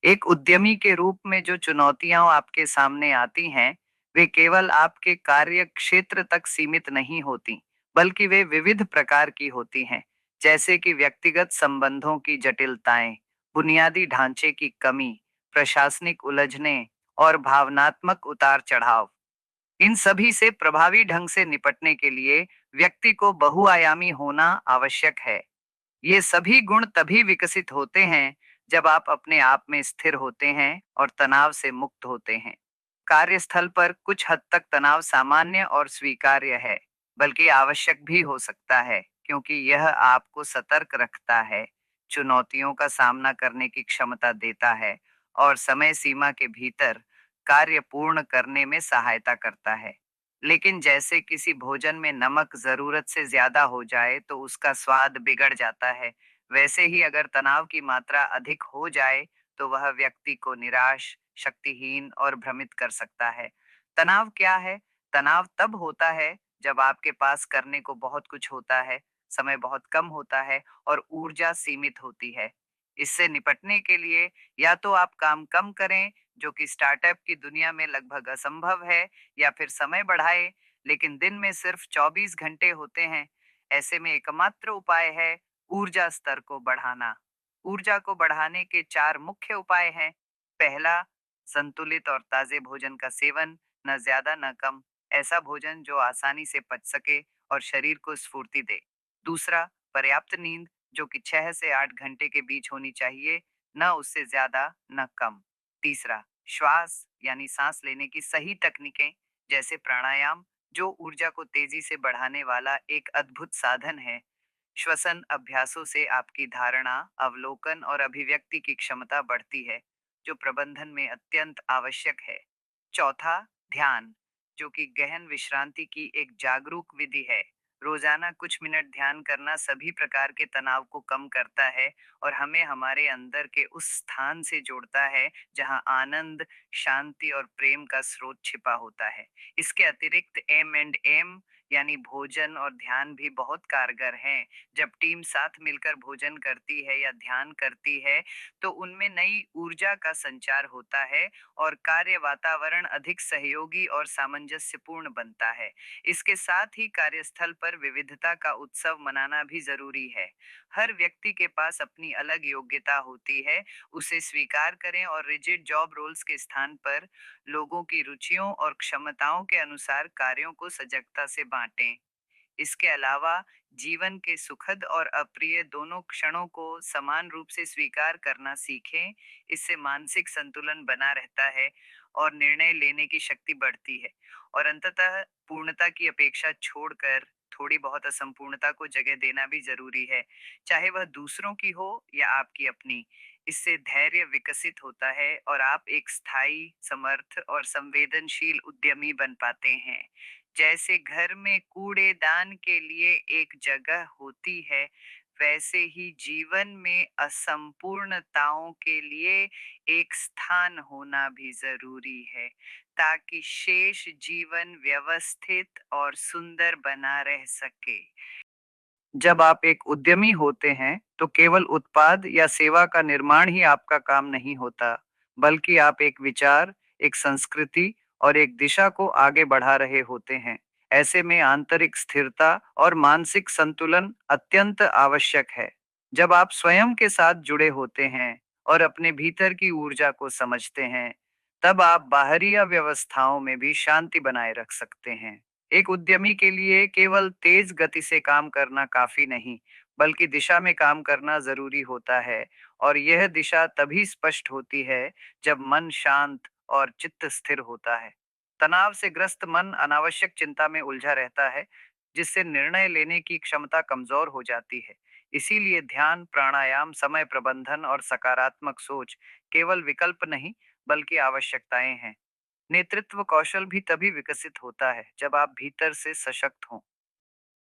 एक उद्यमी के रूप में जो चुनौतियां आपके सामने आती हैं, वे केवल आपके कार्य क्षेत्र तक सीमित नहीं होती, बल्कि वे विविध प्रकार की होती हैं, जैसे कि व्यक्तिगत संबंधों की जटिलताएं, बुनियादी ढांचे की कमी, प्रशासनिक उलझनें और भावनात्मक उतार-चढ़ाव। इन सभी से प्रभावी ढंग से निपटने के लिए व्यक्ति को बहुआयामी होना आवश्यक है। ये सभी गुण तभी विकसित होते हैं जब आप अपने आप में स्थिर होते हैं और तनाव से मुक्त होते हैं। कार्यस्थल पर कुछ हद तक तनाव सामान्य और स्वीकार्य है, बल्कि आवश्यक भी हो सकता है, क्योंकि यह आपको सतर्क रखता है, चुनौतियों का सामना करने की क्षमता देता है और समय सीमा के भीतर कार्य पूर्ण करने में सहायता करता है। लेकिन जैसे किसी भोजन में नमक जरूरत से ज्यादा हो जाए तो उसका स्वाद बिगड़ जाता है, वैसे ही अगर तनाव की मात्रा अधिक हो जाए तो वह व्यक्ति को निराश, शक्तिहीन और भ्रमित कर सकता है। तनाव क्या है? तनाव तब होता है जब आपके पास करने को बहुत कुछ होता है, समय बहुत कम होता है और ऊर्जा सीमित होती है। इससे निपटने के लिए या तो आप काम कम करें, जो कि स्टार्टअप की दुनिया में लगभग असंभव है, या फिर समय बढ़ाएं, लेकिन दिन में सिर्फ 24 घंटे होते हैं। ऐसे में एकमात्र उपाय है ऊर्जा स्तर को बढ़ाना। ऊर्जा को बढ़ाने के 4 मुख्य उपाय हैं। पहला, संतुलित और ताजे भोजन का सेवन, न ज्यादा न कम। ऐसा भोजन जो आसानी से पच सके और शरीर को स्फूर्ति दे। दूसरा, पर्याप्त नींद, जो कि 6 से 8 घंटे के बीच होनी चाहिए, न उससे ज्यादा न कम। तीसरा, श्वास यानी सांस लेने की सही तकनीकें, जैसे प्राणायाम, जो ऊर्जा को तेजी से बढ़ाने वाला एक अद्भुत साधन है। श्वसन अभ्यासों से आपकी धारणा, अवलोकन और अभिव्यक्ति की क्षमता बढ़ती है, जो प्रबंधन में अत्यंत आवश्यक है। चौथा, ध्यान, जो कि गहन विश्रांति की एक जागरूक विधि है। रोजाना कुछ मिनट ध्यान करना सभी प्रकार के तनाव को कम करता है और हमें हमारे अंदर के उस स्थान से जोड़ता है जहां आनंद, शांति और प्रेम का स्रोत छिपा होता है। इसके अतिरिक्त M&M यानी भोजन और ध्यान भी बहुत कारगर हैं। जब टीम साथ मिलकर भोजन करती है या ध्यान करती है, तो उनमें नई ऊर्जा का संचार होता है और कार्य वातावरण अधिक सहयोगी और सामंजस्यपूर्ण बनता है। इसके साथ ही कार्यस्थल पर विविधता का उत्सव मनाना भी जरूरी है। हर व्यक्ति के पास अपनी अलग योग्यता होती है, उसे स्वीकार करें और रिजिड जॉब रोल्स के स्थान पर लोगों की रुचियों और क्षमताओं के अनुसार कार्यों को सजगता से बांटें। इसके अलावा जीवन के सुखद और अप्रिय दोनों क्षणों को समान रूप से स्वीकार करना सीखें। इससे मानसिक संतुलन बना रहता है और निर्णय लेने की शक्ति बढ़ती है। और अंततः पूर्णता की अपेक्षा छोड़कर थोड़ी बहुत असंपूर्णता को जगह देना भी जरूरी है, चाहे वह दूसरों की हो या आपकी अपनी। इससे धैर्य विकसित होता है और आप एक स्थायी, समर्थ और संवेदनशील उद्यमी बन पाते हैं। जैसे घर में कूड़ेदान के लिए एक जगह होती है, वैसे ही जीवन में असंपूर्णताओं के लिए एक स्थान होना भी जरूरी है, ताकि शेष जीवन व्यवस्थित और सुंदर बना रह सके। जब आप एक उद्यमी होते हैं, तो केवल उत्पाद या सेवा का निर्माण ही आपका काम नहीं होता, बल्कि आप एक विचार, एक संस्कृति और एक दिशा को आगे बढ़ा रहे होते हैं। ऐसे में आंतरिक स्थिरता और मानसिक संतुलन अत्यंत आवश्यक है। जब आप स्वयं के साथ जुड़े होते हैं और अपने भीतर की ऊर्जा को समझते हैं, तब आप बाहरी व्यवस्थाओं में भी शांति बनाए रख सकते हैं। एक उद्यमी के लिए केवल तेज गति से काम करना काफी नहीं, बल्कि दिशा में काम करना जरूरी होता है। और यह दिशा तभी स्पष्ट होती है जब मन शांत और चित्त स्थिर होता है। तनाव से ग्रस्त मन अनावश्यक चिंता में उलझा रहता है, जिससे निर्णय लेने की क्षमता कमजोर हो जाती है। इसीलिए ध्यान, प्राणायाम, समय प्रबंधन और सकारात्मक सोच केवल विकल्प नहीं, बल्कि आवश्यकताएं हैं। नेतृत्व कौशल भी तभी विकसित होता है जब आप भीतर से सशक्त हों।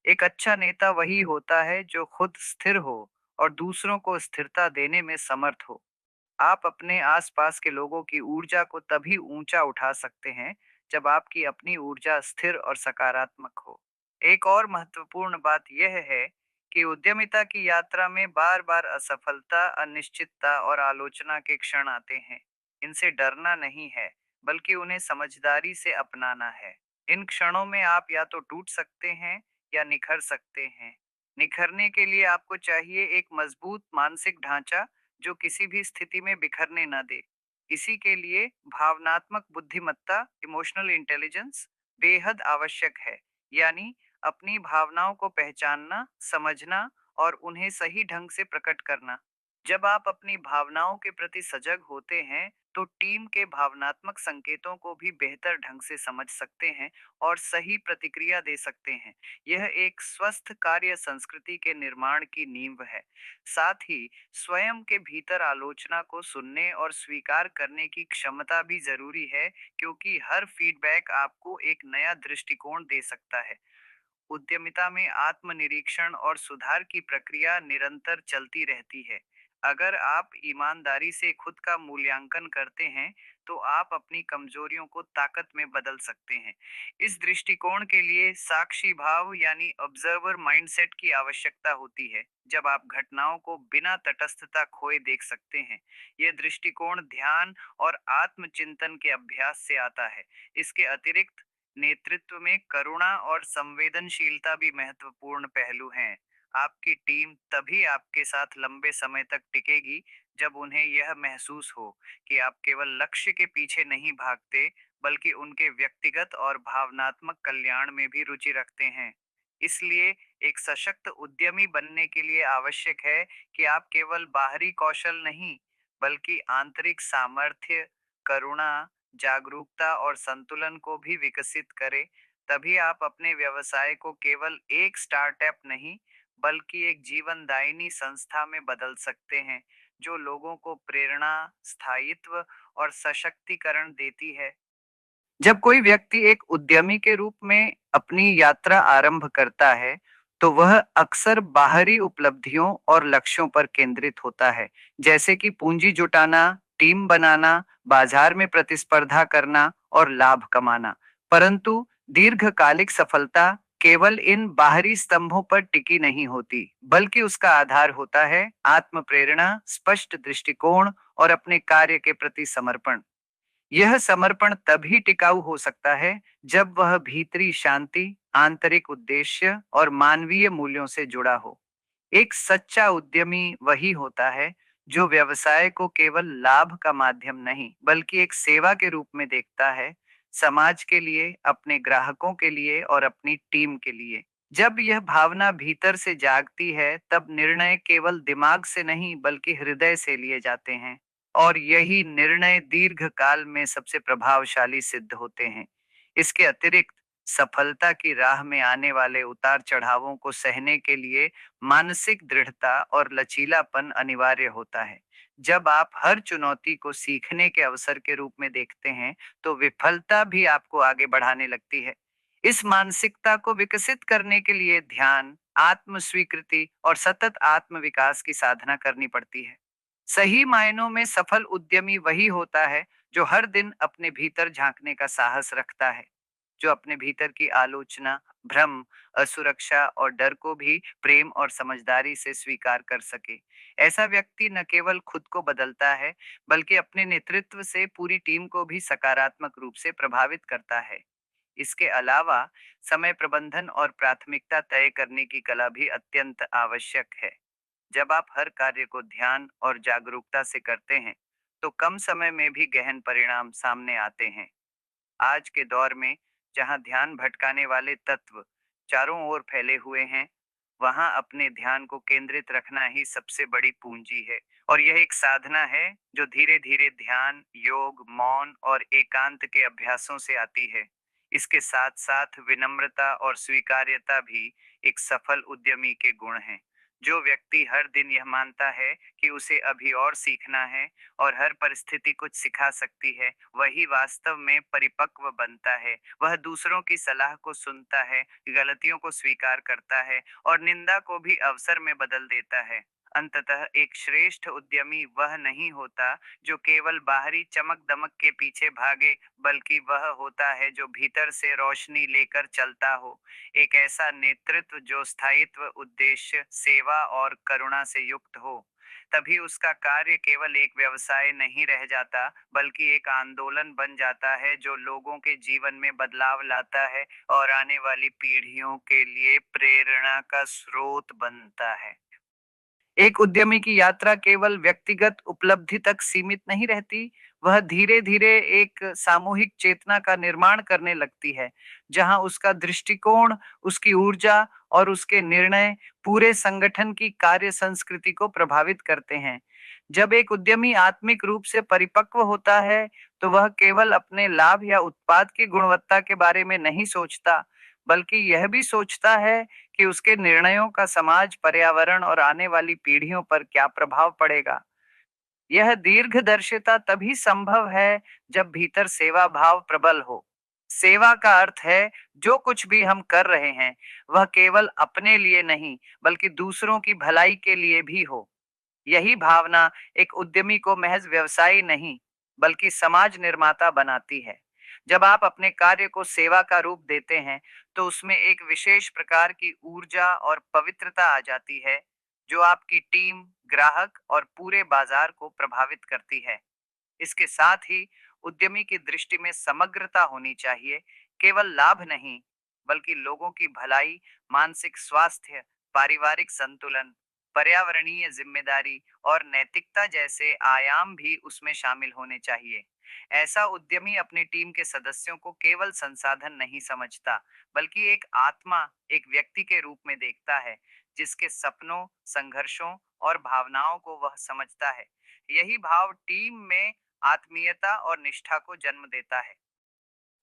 एक अच्छा नेता वही होता है जो खुद स्थिर हो और दूसरों को स्थिरता देने में समर्थ हो। आप अपने आसपास के लोगों की ऊर्जा को तभी ऊंचा उठा सकते हैं जब आपकी अपनी ऊर्जा स्थिर और सकारात्मक हो। एक और महत्वपूर्ण बात यह है कि उद्यमिता की यात्रा में बार-बार असफलता, अनिश्चितता और आलोचना के क्षण आते हैं। इनसे डरना नहीं है, बल्कि उन्हें समझदारी से अपनाना है। इन क्षणों में आप या तो टूट सकते हैं या निखर सकते हैं। निखरने के लिए आपको चाहिए एक मजबूत मानसिक ढांचा जो किसी भी स्थिति में बिखरने न दे। इसी के लिए भावनात्मक बुद्धिमत्ता, इमोशनल इंटेलिजेंस बेहद आवश्यक है। यानी अपनी भावनाओं को पहचानना, समझना और उन्हें सही ढंग से प्रकट करना। जब आप अपनी भावनाओं के प्रति सजग होते हैं, तो टीम के भावनात्मक संकेतों को भी बेहतर ढंग से समझ सकते हैं और सही प्रतिक्रिया दे सकते हैं। यह एक स्वस्थ कार्य संस्कृति के निर्माण की नींव है। साथ ही स्वयं के भीतर आलोचना को सुनने और स्वीकार करने की क्षमता भी जरूरी है, क्योंकि हर फीडबैक आपको एक नया दृष्टिकोण दे सकता है। उद्यमिता में आत्मनिरीक्षण और सुधार की प्रक्रिया निरंतर चलती रहती है। अगर आप ईमानदारी से खुद का मूल्यांकन करते हैं, तो आप अपनी कमजोरियों को ताकत में बदल सकते हैं। इस दृष्टिकोण के लिए साक्षी भाव यानी ऑब्जर्वर माइंडसेट की आवश्यकता होती है, जब आप घटनाओं को बिना तटस्थता खोए देख सकते हैं। यह दृष्टिकोण ध्यान और आत्मचिंतन के अभ्यास से आता है। इसके अतिरिक्त नेतृत्व में करुणा और संवेदनशीलता भी महत्वपूर्ण पहलू हैं। आपकी टीम तभी आपके साथ लंबे समय तक टिकेगी, जब उन्हें यह महसूस हो कि आप केवल लक्ष्य के पीछे नहीं भागते, बल्कि उनके व्यक्तिगत और भावनात्मक कल्याण में भी रुचि रखते हैं। इसलिए एक सशक्त उद्यमी बनने के लिए आवश्यक है कि आप केवल बाहरी कौशल नहीं, बल्कि आंतरिक सामर्थ्य, करुणा, जागरूकता और संतुलन को भी विकसित करें। तभी आप अपने व्यवसाय को केवल एक स्टार्टअप नहीं, बल्कि एक जीवनदायिनी संस्था में बदल सकते हैं, जो लोगों को प्रेरणा, स्थायित्व और सशक्तिकरण देती है। जब कोई व्यक्ति एक उद्यमी के रूप में अपनी यात्रा आरंभ करता है, तो वह अक्सर बाहरी उपलब्धियों और लक्ष्यों पर केंद्रित होता है, जैसे कि पूंजी जुटाना, टीम बनाना, बाजार में प्रतिस्पर्धा करना और लाभ कमाना। परंतु दीर्घकालिक सफलता केवल इन बाहरी स्तंभों पर टिकी नहीं होती, बल्कि उसका आधार होता है आत्म प्रेरणा, स्पष्ट दृष्टिकोण और अपने कार्य के प्रति समर्पण। यह समर्पण तभी टिकाऊ हो सकता है, जब वह भीतरी शांति, आंतरिक उद्देश्य और मानवीय मूल्यों से जुड़ा हो। एक सच्चा उद्यमी वही होता है, जो व्यवसाय को केवल लाभ का माध्यम नहीं, बल्कि एक सेवा के रूप में देखता है, समाज के लिए, अपने ग्राहकों के लिए और अपनी टीम के लिए। जब यह भावना भीतर से जागती है, तब निर्णय केवल दिमाग से नहीं, बल्कि हृदय से लिए जाते हैं। और यही निर्णय दीर्घकाल में सबसे प्रभावशाली सिद्ध होते हैं। इसके अतिरिक्त सफलता की राह में आने वाले उतार चढ़ावों को सहने के लिए मानसिक दृढ़ता और लचीलापन अनिवार्य होता है। जब आप हर चुनौती को सीखने के अवसर के रूप में देखते हैं, तो विफलता भी आपको आगे बढ़ाने लगती है। इस मानसिकता को विकसित करने के लिए ध्यान, आत्म स्वीकृति और सतत आत्म विकास की साधना करनी पड़ती है। सही मायनों में सफल उद्यमी वही होता है, जो हर दिन अपने भीतर झांकने का साहस रखता है, जो अपने भीतर की आलोचना, भ्रम, असुरक्षा और डर को भी प्रेम और समझदारी से स्वीकार कर सके। ऐसा व्यक्ति न केवल खुद को बदलता है, बल्कि अपने नेतृत्व से पूरी टीम को भी सकारात्मक रूप से प्रभावित करता है। इसके अलावा समय प्रबंधन और प्राथमिकता तय करने की कला भी अत्यंत आवश्यक है। जब आप हर कार्य को ध्यान और जागरूकता से करते हैं, तो कम समय में भी गहन परिणाम सामने आते हैं। आज के दौर में, जहां ध्यान भटकाने वाले तत्व चारों ओर फैले हुए हैं, वहां अपने ध्यान को केंद्रित रखना ही सबसे बड़ी पूंजी है। और यह एक साधना है जो धीरे धीरे ध्यान, योग, मौन और एकांत के अभ्यासों से आती है। इसके साथ साथ विनम्रता और स्वीकार्यता भी एक सफल उद्यमी के गुण हैं। जो व्यक्ति हर दिन यह मानता है कि उसे अभी और सीखना है और हर परिस्थिति कुछ सिखा सकती है, वही वास्तव में परिपक्व बनता है। वह दूसरों की सलाह को सुनता है, गलतियों को स्वीकार करता है और निंदा को भी अवसर में बदल देता है। अंततः एक श्रेष्ठ उद्यमी वह नहीं होता जो केवल बाहरी चमक-दमक के पीछे भागे, बल्कि वह होता है जो भीतर से रोशनी लेकर चलता हो। एक ऐसा नेतृत्व जो स्थायित्व, उद्देश्य, सेवा और करुणा से युक्त हो। तभी उसका कार्य केवल एक व्यवसाय नहीं रह जाता, बल्कि एक आंदोलन बन जाता है जो लोगों के जीवन में बदलाव लाता है और आने वाली पीढ़ियों के लिए प्रेरणा का स्रोत बनता है। एक उद्यमी की यात्रा केवल व्यक्तिगत उपलब्धि तक सीमित नहीं रहती, वह धीरे-धीरे एक सामूहिक चेतना का निर्माण करने लगती है, जहां उसका दृष्टिकोण, उसकी ऊर्जा और उसके निर्णय पूरे संगठन की कार्य संस्कृति को प्रभावित करते हैं। जब एक उद्यमी आत्मिक रूप से परिपक्व होता है, तो वह केवल अपने लाभ या उत्पाद की गुणवत्ता के बारे में नहीं सोचता, बल्कि यह भी सोचता है कि उसके निर्णयों का समाज, पर्यावरण और आने वाली पीढ़ियों पर क्या प्रभाव पड़ेगा। यह दीर्घदर्शिता तभी संभव है जब भीतर सेवा भाव प्रबल हो। सेवा का अर्थ है जो कुछ भी हम कर रहे हैं, वह केवल अपने लिए नहीं, बल्कि दूसरों की भलाई के लिए भी हो। यही भावना एक उद्यमी को महज व्यवसायी नहीं, बल्कि समाज निर्माता बनाती है। जब आप अपने कार्य को सेवा का रूप देते हैं, तो उसमें एक विशेष प्रकार की ऊर्जा और पवित्रता आ जाती है, जो आपकी टीम, ग्राहक और पूरे बाजार को प्रभावित करती है। इसके साथ ही उद्यमी की दृष्टि में समग्रता होनी चाहिए, केवल लाभ नहीं, बल्कि लोगों की भलाई, मानसिक स्वास्थ्य, पारिवारिक संतुलन, पर्यावरणीय जिम्मेदारी और नैतिकता जैसे आयाम भी उसमें शामिल होने चाहिए। ऐसा उद्यमी अपनी टीम के सदस्यों को केवल संसाधन नहीं समझता, बल्कि एक आत्मा, एक व्यक्ति के रूप में देखता है, जिसके सपनों, संघर्षों और भावनाओं को वह समझता है। यही भाव टीम में आत्मीयता और निष्ठा को जन्म देता है।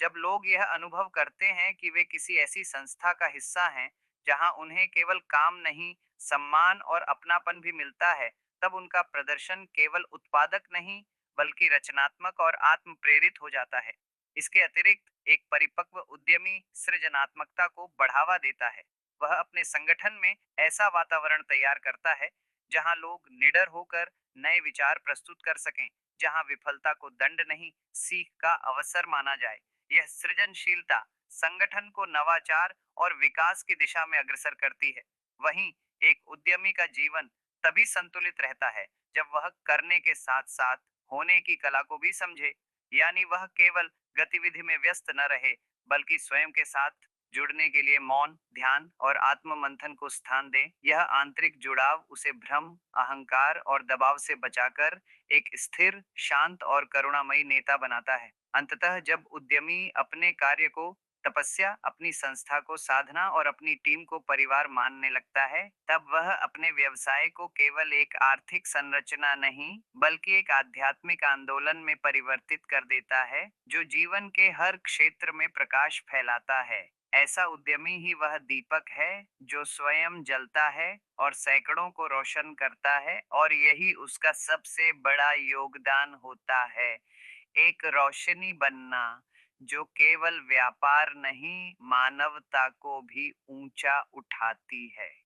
जब लोग यह अनुभव करते हैं कि वे किसी ऐसी संस्था का हिस्सा हैं, जहां उन्हें केवल काम नहीं, सम्मान और अपनापन भी मिलता है, तब उनका प्रदर्शन केवल उत्पादक नहीं, बल्कि रचनात्मक और आत्म प्रेरित हो जाता है। इसके अतिरिक्त एक परिपक्व उद्यमी सृजनात्मकता को बढ़ावा देता है। वह अपने संगठन में ऐसा वातावरण तैयार करता है, जहां लोग निडर होकर नए विचार प्रस्तुत कर सकें, जहां विफलता को दंड नहीं, सीख का अवसर माना जाए। यह सृजनशीलता संगठन को नवाचार और विकास की दिशा में अग्रसर करती है। वहीं एक उद्यमी का जीवन तभी संतुलित रहता है जब वह करने के साथ साथ होने की कला को भी समझे। यानी वह केवल गतिविधि में व्यस्त न रहे, बल्कि स्वयं के साथ जुड़ने के लिए मौन, ध्यान और आत्म मंथन को स्थान दे। यह आंतरिक जुड़ाव उसे भ्रम, अहंकार और दबाव से बचाकर एक स्थिर, शांत और करुणामयी नेता बनाता है। अंततः जब उद्यमी अपने कार्य को तपस्या, अपनी संस्था को साधना और अपनी टीम को परिवार मानने लगता है, तब वह अपने व्यवसाय को केवल एक आर्थिक संरचना नहीं, बल्कि एक आध्यात्मिक आंदोलन में परिवर्तित कर देता है, जो जीवन के हर क्षेत्र में प्रकाश फैलाता है। ऐसा उद्यमी ही वह दीपक है जो स्वयं जलता है और सैकड़ों को रोशन करता है, और यही उसका सबसे बड़ा योगदान होता है, एक रोशनी बनना जो केवल व्यापार नहीं, मानवता को भी ऊंचा उठाती है।